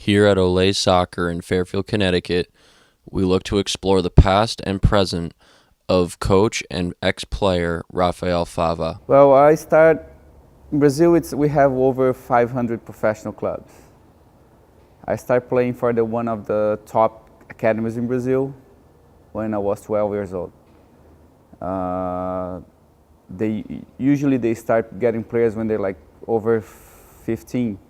Here at Olay Soccer in Fairfield, Connecticut, we look to explore the past and present of coach and ex-player Rafael Fava. Well, I start in Brazil. We have over 500 professional clubs. I started playing for one of the top academies in Brazil when I was 12 years old. They start getting players when they're like over 15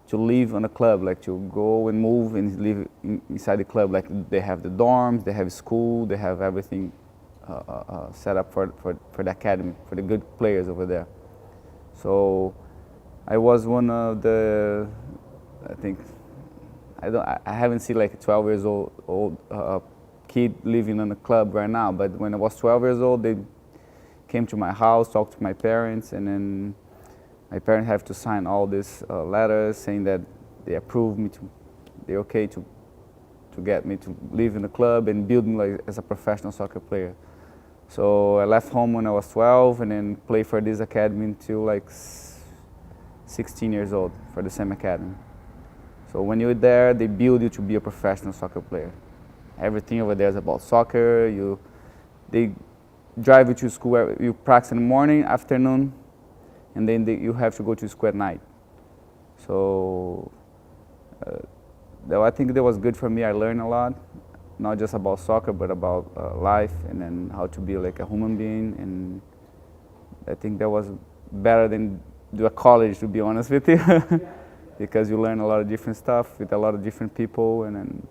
to live on a club, like to go and move and live inside the club. Like they have the dorms, they have school, they have everything set up for the academy, for the good players over there. So I was one of the, I think, I haven't seen like a 12 years old kid living in a club right now, but when I was 12 years old, they came to my house, talked to my parents, and then my parents have to sign all these letters saying that they approve me they're okay to get me to live in the club and build me like as a professional soccer player. So I left home when I was 12 and then played for this academy until like 16 years old for the same academy. So when you're there, they build you to be a professional soccer player. Everything over there is about soccer. They drive you to school. You practice in the morning, afternoon, and then you have to go to school at night. So I think that was good for me. I learned a lot, not just about soccer, but about life and then how to be like a human being. And I think that was better than do a college, to be honest with you, because you learn a lot of different stuff with a lot of different people, and then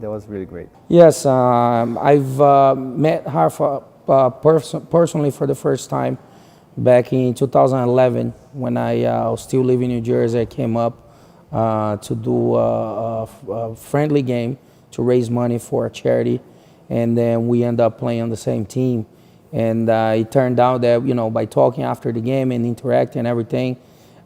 that was really great. Yes, I've met Rafa personally for the first time back in 2011 when I was still living in New Jersey. I came up to do a friendly game to raise money for a charity, and then we end up playing on the same team. And it turned out that, you know, by talking after the game and interacting and everything,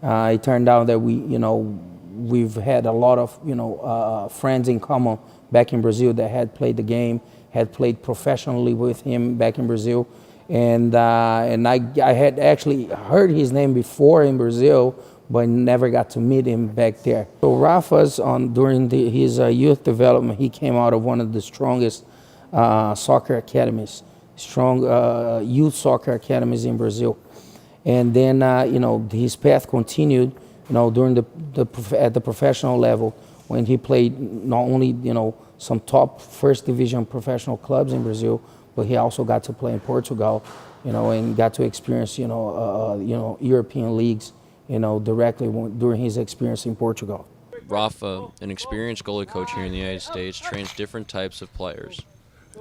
it turned out that we've had a lot of, friends in common back in Brazil that had played the game, had played professionally with him back in Brazil. And I had actually heard his name before in Brazil, but never got to meet him back there. So Rafa's during his youth development, he came out of one of the strongest soccer academies, strong youth soccer academies in Brazil. And then his path continued, during at the professional level, when he played not only some top first division professional clubs in Brazil, but he also got to play in Portugal, and got to experience European leagues, directly during his experience in Portugal. Rafa, an experienced goalie coach here in the United States, trains different types of players.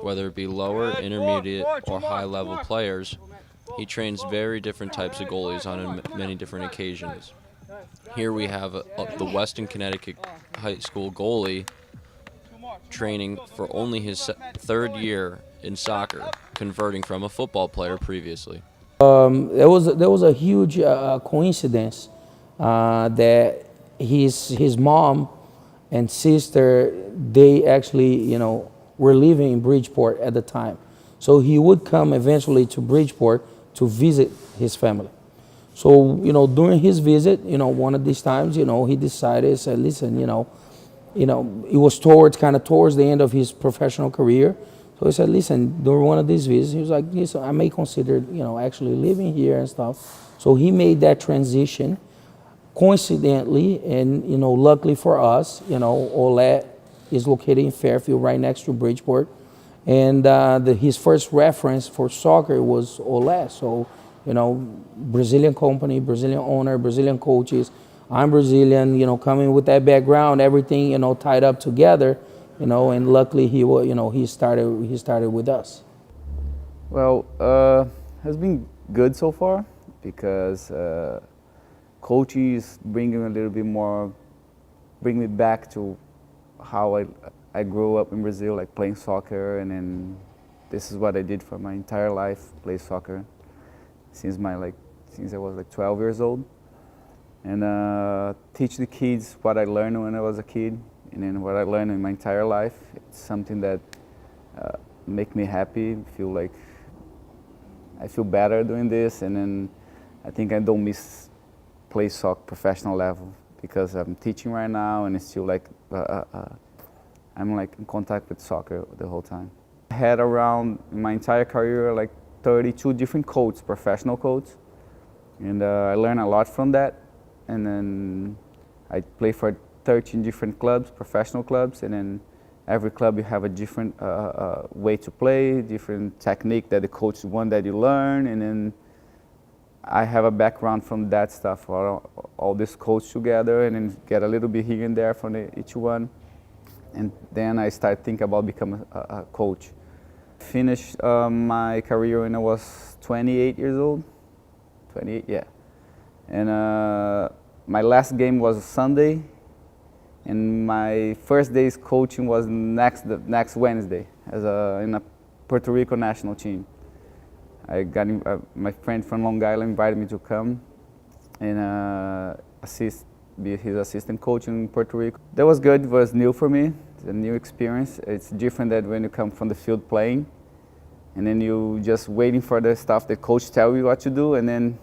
Whether it be lower, intermediate, or high-level players, he trains very different types of goalies on many different occasions. Here we have the Weston, Connecticut high school goalie training for only his third year in soccer, converting from a football player previously. There was a huge coincidence that his mom and sister, they actually were living in Bridgeport at the time, so he would come eventually to Bridgeport to visit his family. So during his visit, one of these times, he decided, said, listen, it was kind of towards the end of his professional career. So he said, listen, during one of these visits, he was like, listen, I may consider, actually living here and stuff. So he made that transition. Coincidentally, and, luckily for us, Olay is located in Fairfield, right next to Bridgeport. And his first reference for soccer was Olay. So, Brazilian company, Brazilian owner, Brazilian coaches. I'm Brazilian, coming with that background, everything, tied up together, and luckily he started with us. Well, has been good so far because coaches bring me a little bit more, bring me back to how I grew up in Brazil, like playing soccer, and then this is what I did for my entire life, play soccer since I was like 12 years old. And teach the kids what I learned when I was a kid, and then what I learned in my entire life. It's something that make me happy. I feel better doing this, and then I think I don't miss play soccer professional level because I'm teaching right now, and it's still like I'm like in contact with soccer the whole time. I had around my entire career like 32 different coaches, professional coaches, and I learned a lot from that. And then I play for 13 different clubs, professional clubs, and then every club you have a different way to play, different technique that the coach want that you learn, and then I have a background from that stuff, all this coach together, and then get a little bit here and there from each one. And then I started thinking about becoming a coach. Finished my career when I was 28 years old. 28, yeah. And my last game was Sunday, and my first day's coaching was next Wednesday in a Puerto Rico national team. I got my friend from Long Island invited me to come and be his assistant coach in Puerto Rico. That was good. It was new for me. It's a new experience. It's different than when you come from the field playing, and then you just waiting for the stuff the coach tell you what to do, and then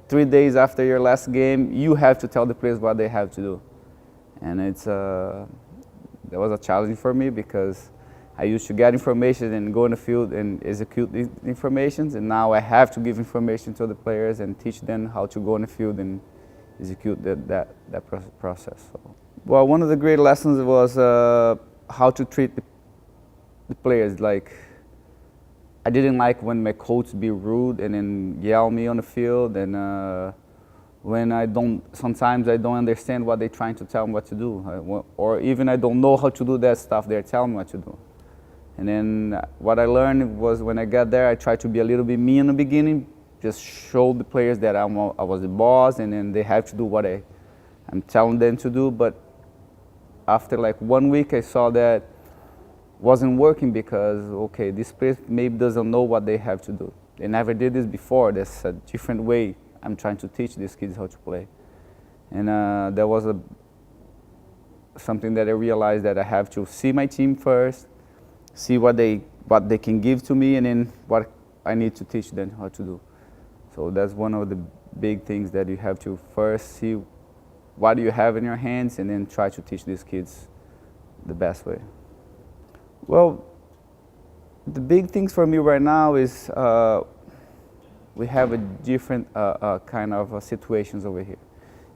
3 days after your last game, you have to tell the players what they have to do. And that was a challenge for me because I used to get information and go in the field and execute the information, and now I have to give information to the players and teach them how to go in the field and execute that process. So, well, one of the great lessons was how to treat the players. Like, I didn't like when my coach be rude and then yell me on the field, and when sometimes I don't understand what they're trying to tell me what to do, or even I don't know how to do that stuff they're telling me what to do. And then what I learned was when I got there, I tried to be a little bit mean in the beginning, just show the players that I was the boss, and then they have to do what I'm telling them to do. But after like 1 week, I saw that wasn't working because, okay, this player maybe doesn't know what they have to do. They never did this before. There's a different way I'm trying to teach these kids how to play. And that was something that I realized that I have to see my team first, see what they can give to me, and then what I need to teach them how to do. So that's one of the big things, that you have to first see what you have in your hands and then try to teach these kids the best way. Well, the big things for me right now is we have a different kind of situations over here.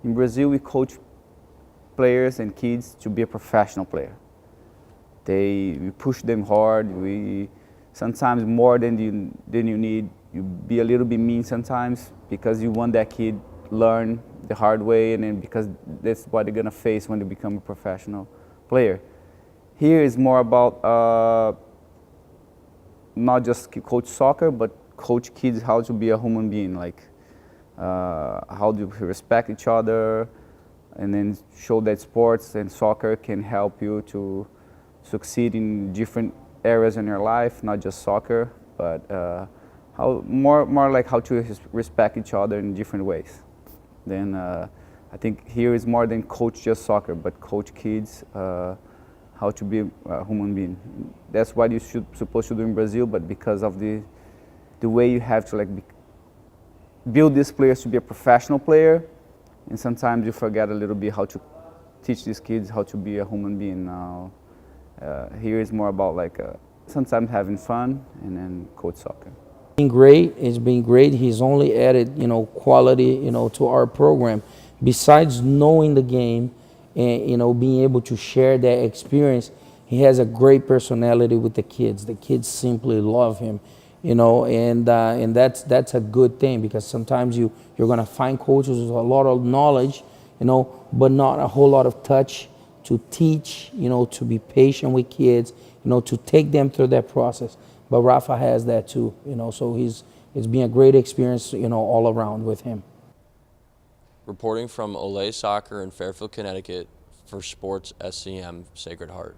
In Brazil, we coach players and kids to be a professional player. We push them hard. We sometimes more than you need. You be a little bit mean sometimes because you want that kid learn the hard way, and then because that's what they're gonna face when they become a professional player. Here is more about not just coach soccer, but coach kids how to be a human being, like how do you respect each other, and then show that sports and soccer can help you to succeed in different areas in your life, not just soccer, but how more like how to respect each other in different ways. Then I think here is more than coach just soccer, but coach kids how to be a human being. That's what you supposed to do in Brazil, but because of the way you have to like build these players to be a professional player, and sometimes you forget a little bit how to teach these kids how to be a human being. Now here is more about like sometimes having fun and then coach soccer. It's been great. He's only added, quality, to our program. Besides knowing the game and, being able to share that experience, he has a great personality with the kids. The kids simply love him, and that's a good thing, because sometimes you're gonna find coaches with a lot of knowledge, but not a whole lot of touch to teach, to be patient with kids, to take them through that process. But Rafa has that too, so it's been a great experience, all around with him. Reporting from Olay Soccer in Fairfield, Connecticut for Sports SCM Sacred Heart.